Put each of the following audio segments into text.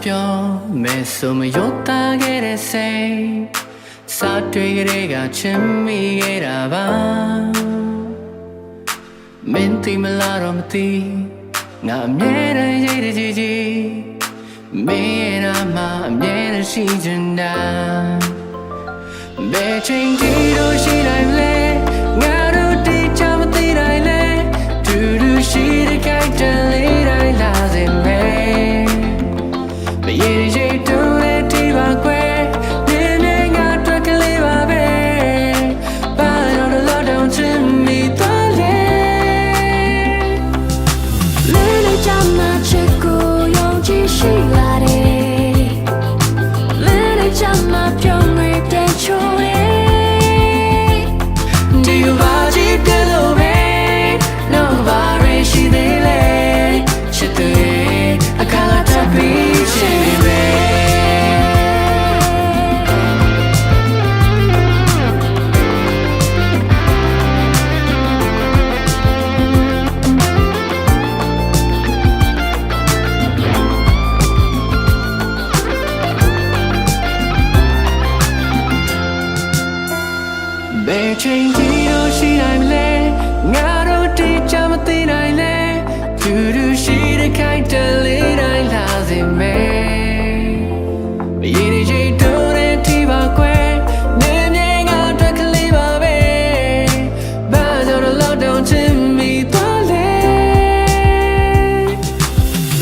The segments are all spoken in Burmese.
ပြောမယ်ဆိုမရောသားခဲ့တဲ့စိတ်စာတွေ့ကြတဲ့ကချင်မိခဲ့တာပါမင်းသိမလားတော့မသိငါအမြဲတမ်းရိတ်တကြီးကြီးမင်းရဲ့နာမအမြဲတမ်းရှိချင်တာဘယ်ချိန်ဒီလိုရှိနိုင်လဲငါတို့တိကျမသိနိုင်လဲတူတူရှိတဲ့ကြိုက်တဲ့လေးတိုင်းလာစေမယ်မရေရေတူတဲ့ဒီပါကွယ်ဒီနေ့ငါတွေ့ကလေးပါပဲဘာလို့လဲတော့ချင်မိသွားလဲလဲလဲကြမှာချစ်ကိုယုံကြည်ရှိလာတယ်လဲလဲကြမှာပြောင်းနေတဲ့ချိုးဘယ်ချိန်ဒီလိုရှိနိုင်လဲငါတို့တိကျမသိနိုင်လဲတူတူရှိတဲ့ခိုင်တလေးတိုင်းလာစေမယ်မရေရေတူတဲ့ဒီပါကွယ်နေမြင်ငါအတွက်ကလေးပါပဲဘာလို့တော့တော့ချင်မိသွားလဲ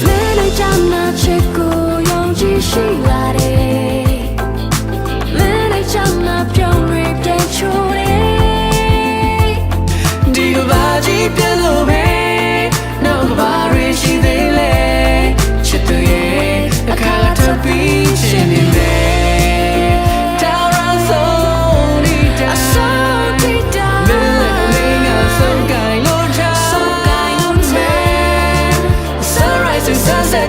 လဲလဲချမ်းသာချစ်ကိုယုံကြည်ရှိလာတယ်လဲလဲချမ်းသာပြောင်းရတဲ့ချိုးပြလို့ပဲနောက်ကဘာတွေရှိသေးလဲချစ်သူရဲ့အခါထပ်ပြီးချင်နေတယ်တောင်းရဆုံးနေတာမင်းလည်းငါဆုံးကိုင်းလို့ထား sunrise and sunset